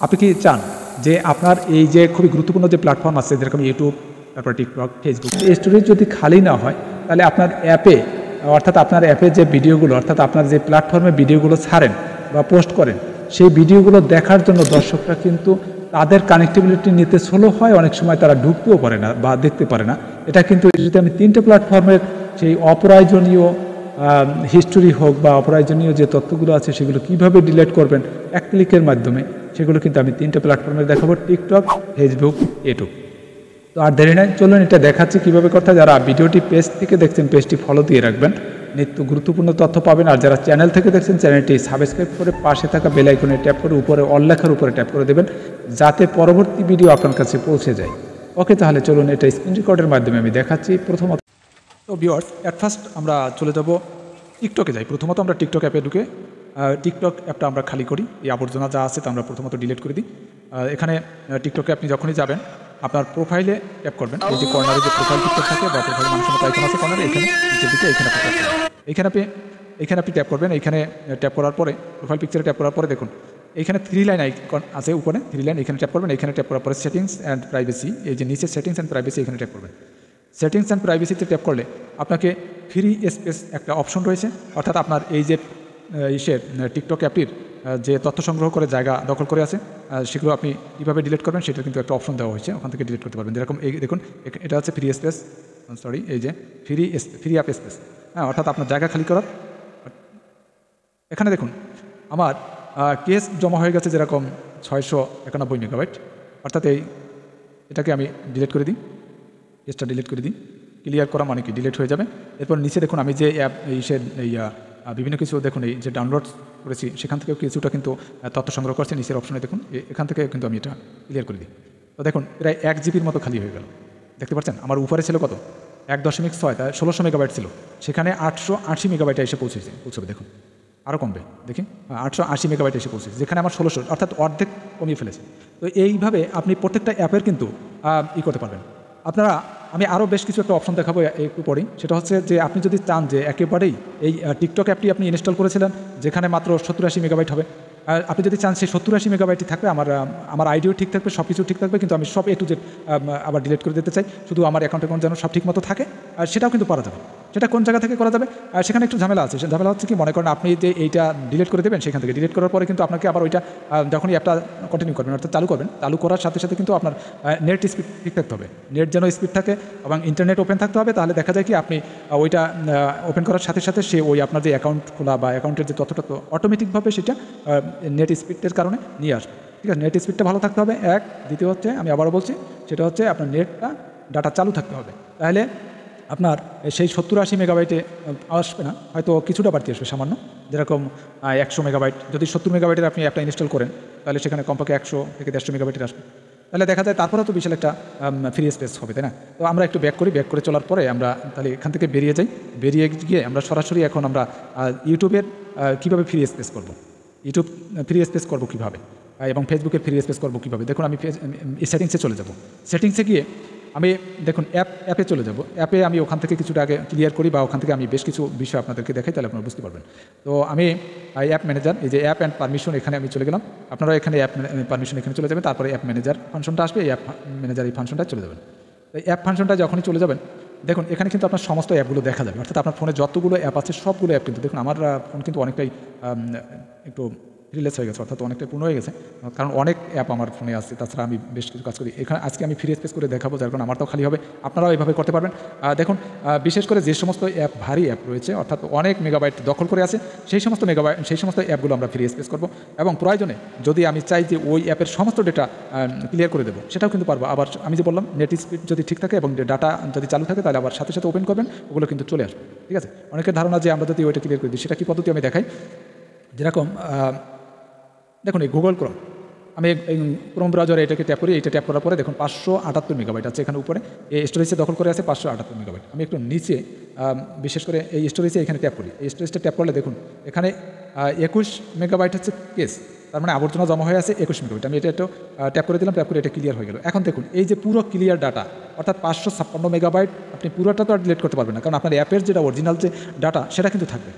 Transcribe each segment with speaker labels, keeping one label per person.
Speaker 1: আপনি কি চান যে আপনার এই যে খুবই গুরুত্বপূর্ণ যে প্ল্যাটফর্ম আছে যেরকম ইউটিউব, তারপর টিকটক, ফেসবুক, এই স্টোরেজ যদি খালি না হয় তাহলে আপনার অ্যাপে অর্থাৎ আপনার অ্যাপে যে ভিডিওগুলো অর্থাৎ আপনার যে প্ল্যাটফর্মে ভিডিওগুলো ছাড়েন বা পোস্ট করেন সেই ভিডিওগুলো দেখার জন্য দর্শকরা কিন্তু তাদের কানেক্টিভিটি নিতে স্লো হয়, অনেক সময় তারা ঢুকতেও পারে না বা দেখতে পারে না। এটা কিন্তু যদি আমি 3টে প্ল্যাটফর্মের সেই অপ্রয়োজনীয় হিস্টোরি হোক বা অপ্রয়োজনীয় যে তথ্যগুলো আছে সেগুলো কিভাবে ডিলিট করবেন এক ক্লিকের মাধ্যমে, সেগুলো কিন্তু আমি 3টে প্ল্যাটফর্মে দেখাবো, টিকটক, ফেসবুক, ইউটিউব। তো আর দেরি নাই, চলুন এটা দেখাচ্ছি কীভাবে করতে। যারা ভিডিওটি পেজ থেকে দেখছেন পেজটি ফলো দিয়ে রাখবেন, নিত্য গুরুত্বপূর্ণ তথ্য পাবেন। আর যারা চ্যানেল থেকে দেখছেন চ্যানেলটি সাবস্ক্রাইব করে পাশে থাকা বেল আইকনে ট্যাপ করে উপরে অল লেখার উপরে ট্যাপ করে দেবেন যাতে পরবর্তী ভিডিও আপনার কাছে পৌঁছে যায়। ওকে, তাহলে চলুন এটা স্ক্রিন রেকর্ডের মাধ্যমে আমি দেখাচ্ছি। প্রথমত তো ভিউয়ার্স, অ্যাট ফার্স্ট আমরা চলে যাব টিকটকে যাই। প্রথমত আমরা টিকটক অ্যাপে ঢুকে টিকটক অ্যাপটা আমরা খালি করি, এই আবর্জনা যা আছে তা আমরা প্রথমত ডিলিট করে দিই। এখানে টিকটকে আপনি যখনই যাবেন আপনার প্রোফাইলে ট্যাপ করবেন, এই যে কর্নারে যে প্রোফাইল পিকচার থাকে বা প্রোফাইল মানুষের মতো আইকন আছে কর্নারে, এখানে নিচের দিকে এখানে আপনি ট্যাপ করবেন। এখানে আপনি ট্যাপ করবেন। এইখানে ট্যাপ করার পরে প্রোফাইল পিকচারে ট্যাপ করার পরে দেখুন এখানে 3 লাইন আইকন আছে উপরে, 3 লাইন এখানে ট্যাপ করবেন। এখানে ট্যাপ করার পরে সেটিংস অ্যান্ড প্রাইভেসি, এই যে নিচে সেটিংস অ্যান্ড প্রাইভেসি এখানে ট্যাপ করবেন। সেটিংস অ্যান্ড প্রাইভেসিতে ট্যাপ করলে আপনাকে ফ্রি স্পেস একটা অপশন রয়েছে, অর্থাৎ আপনার এই যে টিকটক অ্যাপটির যে তথ্য সংগ্রহ করে জায়গা দখল করে আছে সেগুলো আপনি কীভাবে ডিলিট করবেন সেটা কিন্তু একটা অপশন দেওয়া হয়েছে, ওখান থেকে ডিলিট করতে পারবেন। যেরকম এই দেখুন এটা হচ্ছে ফ্রি স্পেস, এই যে ফ্রি অ্যাপ স্পেস, অর্থাৎ আপনার জায়গা খালি করার। এখানে দেখুন আমার কেস জমা হয়ে গেছে যেরকম 691 মেগাবাইট, অর্থাৎ এটাকে আমি ডিলিট করে দিই, কেসটা ডিলিট করে দিই। ক্লিয়ার করা মানে কি ডিলিট হয়ে যাবে। এরপর নিচে দেখুন আমি যে অ্যাপ বিভিন্ন কিছু দেখুন এই যে ডাউনলোড করেছি সেখান থেকেও কিছুটা কিন্তু তথ্য সংগ্রহ করছে নিচের অপশনে দেখুন, এখান থেকে কিন্তু আমি এটা ক্লিয়ার করে দিই। তো দেখুন প্রায় 1 জিবির মতো খালি হয়ে গেল, দেখতে পাচ্ছেন। আমার উপরে ছিল কত 1.6, তাই 1600 মেগাবাইট ছিল, সেখানে 880 মেগাবাইটে এসে পৌঁছবে। দেখুন আরও কমবে, দেখি 880 মেগাবাইট এসে পৌঁছেছে, যেখানে আমার 1600, অর্থাৎ অর্ধেক কমিয়ে ফেলেছে। তো এইভাবে আপনি প্রত্যেকটা অ্যাপের কিন্তু করতে পারবেন। আপনারা আমি আরও বেশ কিছু একটা অপশন দেখাবো একটু পরেই, সেটা হচ্ছে যে আপনি যদি চান যে একেবারেই এই টিকটক অ্যাপটি আপনি ইনস্টল করেছিলেন যেখানে মাত্র 70-80 মেগাবাইট হবে, আপনি যদি চান সেই 70-80 মেগাবাইটই থাকবে, আমার আইডিও ঠিক থাকবে, সব কিছু ঠিক থাকবে, কিন্তু আমি সব A to Z আবার ডিলিট করে দিতে চাই, শুধু আমার অ্যাকাউন্ট যেন সব ঠিক মতো থাকে, আর সেটাও কিন্তু করা যাবে। সেটা কোন জায়গা থেকে করা যাবে, সেখানে একটু ঝামেলা আছে। ঝামেলা হচ্ছে কি, মনে করেন আপনি যে এইটা ডিলিট করে দেবেন, সেখান থেকে ডিলিট করার পরে কিন্তু আপনাকে আবার ওইটা যখনই অ্যাপটা কন্টিনিউ করবেন অর্থাৎ চালু করবেন, চালু করার সাথে সাথে কিন্তু আপনার নেট স্পিড ঠিক থাকতে হবে, নেট যেন স্পিড থাকে এবং ইন্টারনেট ওপেন থাকতে হবে। তাহলে দেখা যায় কি আপনি ওইটা ওপেন করার সাথে সাথে সে ওই আপনার যে অ্যাকাউন্ট খোলা বা অ্যাকাউন্টের যে তথ্যটা অটোমেটিকভাবে সেটা নেট স্পিডের কারণে নিয়ে আসবে। ঠিক আছে, নেট স্পিডটা ভালো থাকতে হবে এক। দ্বিতীয় হচ্ছে, আমি আবারও বলছি, সেটা হচ্ছে আপনার নেটটা ডাটা চালু থাকতে হবে, তাহলে আপনার সেই 70-80 মেগাবাইটে আসবে না, হয়তো কিছুটা বাড়তি আসবে সামান্য, যেরকম 100 মেগাবাইট। যদি 70 মেগাবাইটের আপনি অ্যাপটা ইনস্টল করেন তাহলে সেখানে কমপক্ষে 100 থেকে 150 মেগাবাইটের আসবে, তাহলে দেখা যায় তারপরেও তো বিশাল একটা ফ্রি স্পেস হবে, তাই না? তো আমরা একটু ব্যাক করে চলার পরে আমরা তাহলে এখান থেকে বেরিয়ে গিয়ে আমরা সরাসরি এখন আমরা ইউটিউবের কীভাবে ফ্রি স্পেস করব, ইউটিউব ফ্রি স্পেস করবো কীভাবে, এবং ফেসবুকের ফ্রি স্পেস করবো কীভাবে। দেখুন আমি সেটিংসে চলে যাব, সেটিংসে গিয়ে আমি দেখুন অ্যাপে চলে যাব। অ্যাপে আমি ওখান থেকে কিছুটা আগে ক্লিয়ার করি বা ওখান থেকে আমি বেশ কিছু বিষয় আপনাদেরকে দেখাই, তাহলে আপনারা বুঝতে পারবেন। তো আমি অ্যাপ ম্যানেজার, এই যে অ্যাপ অ্যান্ড পারমিশন, এখানে আমি চলে গেলাম। আপনারা এখানে অ্যাপ পারমিশন এখানে চলে যাবেন, তারপরে অ্যাপ ম্যানেজার ফাংশনটা আসবে, এই অ্যাপ ম্যানেজার এই ফাংশনটা চলে যাবেন। তো অ্যাপ ফাংশনটা যখনই চলে যাবেন দেখুন এখানে কিন্তু আপনার সমস্ত অ্যাপগুলো দেখা যাবে, অর্থাৎ আপনার ফোনে যতগুলো অ্যাপ আছে সবগুলো অ্যাপ কিন্তু দেখুন আমার ফোন কিন্তু অনেকটাই একটু রিলেস হয়ে গেছে, অর্থাৎ অনেকটাই পূর্ণ হয়ে গেছে, কারণ অনেক অ্যাপ আমার ফোনে আছে। তাছাড়া আমি বেশ কিছু কাজ করি, এখানে আজকে আমি ফ্রি স্পেস করে দেখাবো, যার কারণে আমারটাও খালি হবে, আপনারাও এইভাবে করতে পারবেন। দেখুন বিশেষ করে যে সমস্ত অ্যাপ ভারী অ্যাপ রয়েছে, অর্থাৎ অনেক মেগাবাইট দখল করে আছে, সেই সমস্ত অ্যাপগুলো আমরা ফ্রি স্পেস করবো, এবং প্রয়োজনে যদি আমি চাই যে ওই অ্যাপের সমস্ত ডেটা ক্লিয়ার করে দেবো সেটাও কিন্তু পারবো। আবার আমি যে বললাম নেট স্পিড যদি ঠিক থাকে এবং ডাটা যদি চালু থাকে তাহলে আবার সাথে সাথে ওপেন করবেন, ওগুলো কিন্তু চলে আসবে। ঠিক আছে, অনেকের ধারণা যে আমরা যদি ওইটা ক্লিয়ার করে দিই, সেটা কি পদ্ধতি আমি দেখাই। যেরকম দেখুন এই গুগল ক্রোম, আমি ক্রোম ব্রাউজারে এটাকে ট্যাপ করি, এটা ট্যাপ করার পরে দেখুন 578 মেগাবাইট আছে এখানে উপরে, এই স্টোরেজে দখল করে আছে 578 মেগাবাইট। আমি একটু নিচে বিশেষ করে এই স্টোরেজে এখানে ট্যাপ করি, এই স্টোরেজটা ট্যাপ করলে দেখুন এখানে 21 মেগাবাইট হচ্ছে কেস, তার মানে আবর্জনা জমা হয়ে আছে 21 মেগাবাইট। আমি এটা একটু ট্যাপ করে দিলাম, ট্যাপ করে এটা ক্লিয়ার হয়ে গেল। এখন দেখুন এই যে পুরো ক্লিয়ার ডাটা, অর্থাৎ 556 মেগাবাইট, আপনি পুরোটা তো আর ডিলিট করতে পারবেন না, কারণ আপনার অ্যাপের যেটা অরিজিনাল যে ডাটা সেটা কিন্তু থাকবে।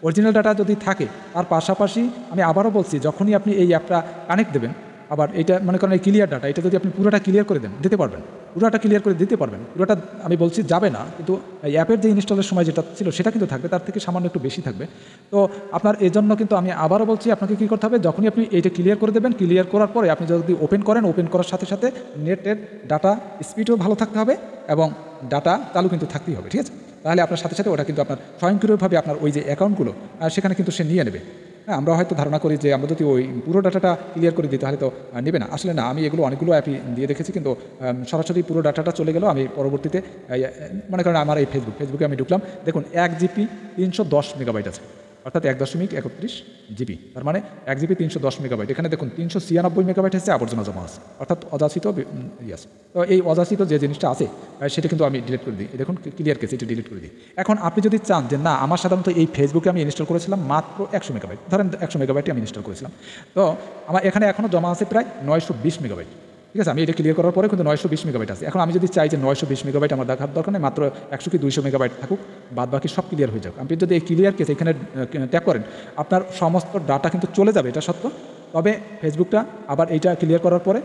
Speaker 1: অরিজিনাল ডাটা যদি থাকে, তার পাশাপাশি আমি আবারও বলছি, যখনই আপনি এই অ্যাপটা কানেক্ট দেবেন আবার এটা মনে করেন এই ক্লিয়ার ডাটা, এটা যদি আপনি পুরোটা ক্লিয়ার করে দেন দিতে পারবেন, পুরোটা ক্লিয়ার করে দিতে পারবেন। পুরোটা আমি বলছি যাবে না, কিন্তু এই অ্যাপের যে ইনস্টলের সময় যেটা ছিল সেটা কিন্তু থাকবে, তার থেকে সামান্য একটু বেশি থাকবে। তো আপনার এই জন্য কিন্তু আমি আবারও বলছি আপনাকে কী করতে হবে, যখনই আপনি এইটা ক্লিয়ার করে দেবেন, ক্লিয়ার করার পরে আপনি যদি ওপেন করেন, ওপেন করার সাথে সাথে নেটের ডাটা স্পিডও ভালো থাকতে হবে এবং ডাটা চালু কিন্তু থাকতেই হবে, ঠিক আছে? তাহলে আপনার সাথে সাথে ওটা কিন্তু আপনার স্বয়ংক্রিয়ভাবে আপনার ওই যে অ্যাকাউন্টগুলো সেখানে কিন্তু সে নিয়ে নেবে। হ্যাঁ, আমরা হয়তো ধারণা করি যে আমরা যদি ওই পুরো ডাটাটা ক্লিয়ার করে দিই তাহলে তো নেবে না, আসলে না। আমি এগুলো অনেকগুলো অ্যাপই দিয়ে দেখেছি, কিন্তু সরাসরি পুরো ডাটাটা চলে গেল। আমি পরবর্তীতে মনে করেন আমার এই ফেসবুকে আমি ঢুকলাম, দেখুন 1 জিবি 310 মেগাবাইট আছে, অর্থাৎ 1.31 জিবি, তার মানে 1 জিবি 310 মেগাবাইট। এখানে দেখুন 396 মেগাবাইট হচ্ছে আবর্জনা জমা আছে, অর্থাৎ অযাচিত ইয়াস। তো এই অযাচিত যে জিনিসটা আছে সেটা কিন্তু আমি ডিলিট করে দিই। দেখুন ক্লিয়ার কেস, এটা ডিলিট করে দিই। এখন আপনি যদি চান যে না, আমার সাধারণত এই ফেসবুকে আমি ইনস্টল করেছিলাম মাত্র 100 মেগাবাইট, ধরেন 100 মেগাবাইটই আমি ইনস্টল করেছিলাম, তো আমার এখানে এখনও জমা আছে প্রায় 920 মেগাবাইট, ঠিক আছে? আমি এটা ক্লিয়ার করার পরে কিন্তু 920 মেগাবাইট আছে। এখন আমি যদি চাই যে 920 মেগাবাইট আমার দেখার দরকার নেই, মাত্র 100 কি 200 মেগাবাইট থাকুক, বাদ বাকি সব ক্লিয়ার হয়ে যাক। আপনি যদি এই ক্লিয়ার কেস এখানে ট্যাপ করেন, আপনার সমস্ত ডাটা কিন্তু চলে যাবে, এটা সত্য। তবে ফেসবুকটা আবার এইটা ক্লিয়ার করার পরে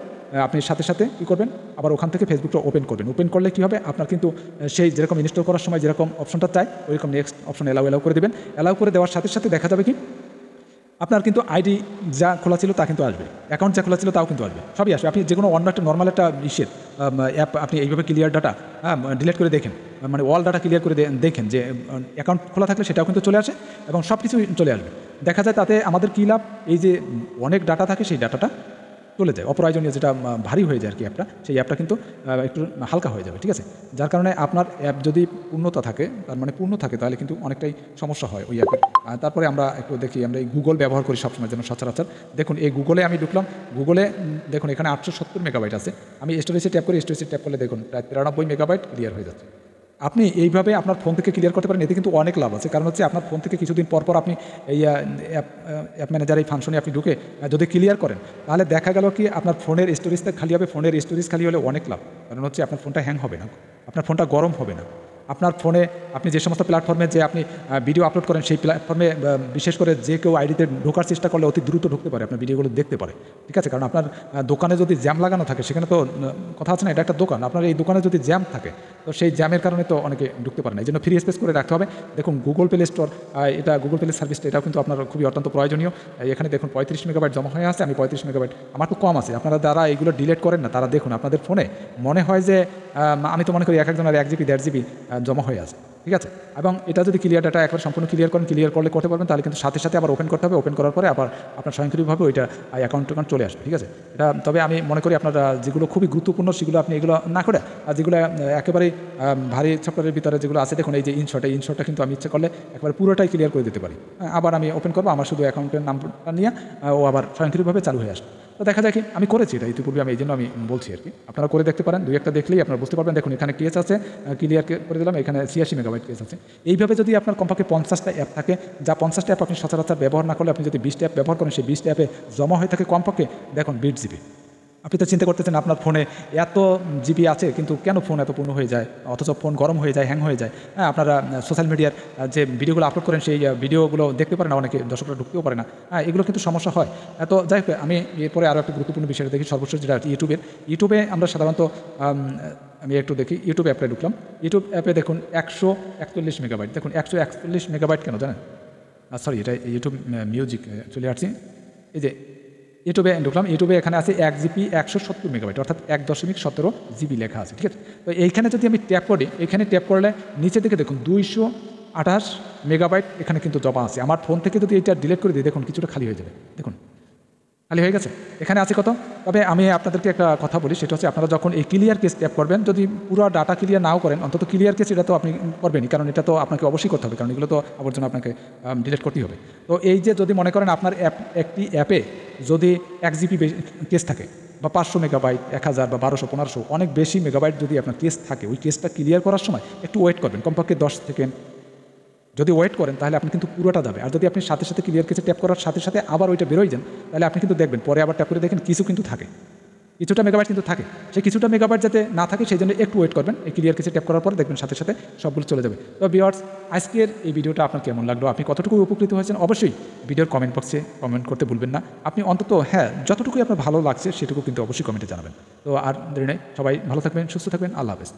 Speaker 1: আপনি সাথে সাথে কী করবেন, আবার ওখান থেকে ফেসবুকটা ওপেন করবেন। ওপেন করলে কী হবে, আপনার কিন্তু সেই যেরকম ইনস্টল করার সময় যেরকম অপশনটা চাই ওইরকম নেক্সট অপশন এলাও করে দেবেন। এলাও করে দেওয়ার সাথে সাথে দেখা যাবে কি আপনার কিন্তু আইডি যা খোলা ছিল তা কিন্তু আসবে, অ্যাকাউন্ট যা খোলা ছিল তাও কিন্তু আসবে, সবই আসবে। আপনি যে কোনো অন্য একটা নর্মাল একটা অ্যাপ আপনি এইভাবে ক্লিয়ার ডাটা ডিলিট করে দেখেন, মানে অল ডাটা ক্লিয়ার করে দেখেন যে অ্যাকাউন্ট খোলা থাকলে সেটাও কিন্তু চলে আসে এবং সব কিছু চলে আসবে। দেখা যায় তাতে আমাদের কী লাভ, এই যে অনেক ডাটা থাকে সেই ডাটাটা চলে যায়, অপ্রয়োজনীয় যেটা ভারী হয়ে যায় আর কি অ্যাপটা, সেই অ্যাপটা কিন্তু একটু হালকা হয়ে যাবে, ঠিক আছে? যার কারণে আপনার অ্যাপ যদি পূর্ণতা থাকে, তার মানে পূর্ণ থাকে, তাহলে কিন্তু অনেকটাই সমস্যা হয় ওই অ্যাপের। তারপরে আমরা একটু দেখি, আমরা এই গুগল ব্যবহার করি সবসময় যেন সচরাচর। দেখুন এই গুগলে আমি ঢুকলাম, গুগলে দেখুন এখানে 870 মেগাবাইট আছে। আমি স্টোরেজে ট্যাপ করি, স্টোরেজে ট্যাপ করলে দেখুন প্রায় 93 মেগাবাইট ক্লিয়ার হয়ে যাচ্ছে। আপনি এইভাবে আপনার ফোন থেকে ক্লিয়ার করতে পারেন, এতে কিন্তু অনেক লাভ আছে। কারণ হচ্ছে আপনার ফোন থেকে কিছুদিন পর পর আপনি এই অ্যাপ ম্যানেজার এই ফাংশনে আপনি ঢুকে যদি ক্লিয়ার করেন, তাহলে দেখা গেল কি আপনার ফোনের স্টোরেজটা খালি হবে। ফোনের স্টোরেজ খালি হলে অনেক লাভ, কারণ হচ্ছে আপনার ফোনটা হ্যাং হবে না, আপনার ফোনটা গরম হবে না। আপনার ফোনে আপনি যে সমস্ত প্ল্যাটফর্মে যে আপনি ভিডিও আপলোড করেন, সেই প্ল্যাটফর্মে বিশেষ করে যে কেউ আইডিতে ঢোকার চেষ্টা করলে অতি দ্রুত ঢুকতে পারে, আপনার ভিডিওগুলো দেখতে পারে, ঠিক আছে? কারণ আপনার দোকানে যদি জ্যাম লাগানো থাকে, সেখানে তো কথা আছে না, এটা একটা দোকান, আপনার এই দোকানে যদি জ্যাম থাকে তো সেই জ্যামের কারণে তো অনেকে ঢুকতে পারে না। এই জন্য ফ্রি স্পেস করে রাখতে হবে। দেখুন গুগল প্লে স্টোর, এটা গুগল প্লে সার্ভিসটা, এটাও কিন্তু আপনার খুবই অত্যন্ত প্রয়োজনীয়। এখানে দেখুন 35 মেগাবাইট জমা হয়ে আছে, আমি 35 মেগাবাইট, আমার তো কম আছে। আপনারা যারা এইগুলো ডিলিট করেন না, তারা দেখুন আপনাদের ফোনে মনে হয় যে আমি তো মনে করি এক একজনের 1 জিবি 1.5 জিবি জমা হয়ে আছে, ঠিক আছে? এবং এটা যদি ক্লিয়ার ডাটা একবার সম্পূর্ণ ক্লিয়ার করেন, ক্লিয়ার করলে করতে পারবেন, তাহলে কিন্তু সাথে সাথে আবার ওপেন করতে হবে। ওপেন করার পরে আবার আপনার স্বয়ংক্রিয়ভাবে ওইটা অ্যাকাউন্ট চলে আসবে, ঠিক আছে? এটা তবে আমি মনে করি আপনারা যেগুলো খুবই গুরুত্বপূর্ণ সেগুলো আপনি এগুলো না করে, আর যেগুলো একেবারেই ভারী সফটওয়্যারের ভিতরে যেগুলো আছে, দেখুন এই যে ইনশটটা কিন্তু আমি ইচ্ছা করলে একবার পুরোটাই ক্লিয়ার করে দিতে পারি। আবার আমি ওপেন করবো, আমার শুধু অ্যাকাউন্টের নামটা নিয়ে ও আবার স্বয়ংক্রিয়ভাবে চালু হয়ে আসবে। তো দেখা যায় কি আমি করেছি এটা ইতিপূর্বে, আমি এই জন্য আমি বলছি আর কি। আপনারা করে দেখতে পারেন, 2-1টা দেখলেই আপনারা বুঝতে পারবেন। দেখুন এখানে কেস আছে, ক্লিয়ার করে দিলাম, এখানে 86 মেগাবাইট কেস আছে। এইভাবে যদি আপনার কমপক্ষে 50টা অ্যাপ থাকে, যা 50টা অ্যাপ আপনি সচরাচর ব্যবহার না করলে আপনি যদি 20টা অ্যাপ ব্যবহার করেন, সেই 20টা অ্যাপে জমা হয়ে থাকে কমপক্ষে দেখুন 20 জিবি। আপনি তো চিন্তা করতেছেন আপনার ফোনে এত জিবি আছে, কিন্তু কেন ফোন এত পূর্ণ হয়ে যায়, অথচ ফোন গরম হয়ে যায়, হ্যাং হয়ে যায়। হ্যাঁ, আপনারা সোশ্যাল মিডিয়ার যে ভিডিওগুলো আপলোড করেন, সেই ভিডিওগুলো দেখতে পারে না, অনেকে দর্শকরা ঢুকতেও পারে না। হ্যাঁ, এগুলো কিন্তু সমস্যা হয়। তো যাই হোক, আমি এরপরে আরও একটা গুরুত্বপূর্ণ বিষয়টা দেখি, সর্বশেষ যেটা ইউটিউবে আমরা সাধারণত আমি একটু দেখি, ইউটিউব অ্যাপে ঢুকলাম। ইউটিউব অ্যাপে দেখুন 141 মেগাবাইট। দেখুন 141 মেগাবাইট কেন জানেন? সরি, এটা ইউটিউব মিউজিক চলে আসছি। এই যে ইউটিউবে ঢুকলাম, ইউটিউবে এখানে আছে 1 জিবি 170 মেগাবাইট, অর্থাৎ 1.17 জিবি লেখা আছে, ঠিক আছে? তো এইখানে যদি আমি ট্যাপ করি, এখানে ট্যাপ করলে নিচে দিকে দেখুন 228 মেগাবাইট এখানে কিন্তু জমা আছে। আমার ফোন থেকে যদি এটা ডিলিট করে দিই, দেখুন কিছুটা খালি হয়ে যাবে, দেখুন খালি হয়ে গেছে। এখানে আছে কত? তবে আমি আপনাদেরকে একটা কথা বলি, সেটা হচ্ছে আপনারা যখন এই ক্লিয়ার কেস ট্যাপ করবেন, যদি পুরো ডাটা ক্লিয়ার নাও করেন, অন্তত ক্লিয়ার কেস এটা তো আপনি করবেনই, কারণ এটা তো আপনাকে অবশ্যই করতে হবে, কারণ এগুলো তো আবর্জনা আপনাকে ডিলিট করতেই হবে। তো এই যে যদি মনে করেন আপনার একটি অ্যাপে যদি 1 জিবি কেস থাকে, বা 500 মেগাবাইট, 1000 বা 1200 1500 অনেক বেশি মেগাবাইট যদি আপনার কেস থাকে, ওই কেসটা ক্লিয়ার করার সময় একটু ওয়েট করবেন, কমপক্ষে 10 সেকেন্ড যদি ওয়েট করেন, তাহলে আপনি কিন্তু পুরোটা যাবে। আর যদি আপনি সাথে সাথে ক্লিয়ার কেসে ট্যাপ করার সাথে সাথে আবার ওইটা বেরোয় যান, তাহলে আপনি কিন্তু দেখবেন পরে আবার ট্যাপ করে দেখেন কিছু কিন্তু থাকে, কিছুটা মেগাবাইট কিন্তু থাকে, সেই কিছুটা মেগাবাইট যাতে না থাকে সেই জন্য একটু ওয়েট করবেন। এই ক্লিয়ার কেসে ট্যাপ করার পর দেখবেন সাথে সাথে সবগুলো চলে যাবে। তো ভিউয়ার্স, আজকের এই ভিডিওটা আপনার কেমন লাগলো, আপনি কতটুকু উপকৃত হয়েছেন, অবশ্যই ভিডিওর কমেন্ট বক্সে কমেন্ট করতে ভুলবেন না। আপনি অন্তত যতটুকুই আপনার ভালো লাগছে সেটুকু কিন্তু অবশ্যই কমেন্টে জানাবেন। তো আর দেরি নেই, সবাই ভালো থাকবেন, সুস্থ থাকবেন, আল্লাহ হাফেজ।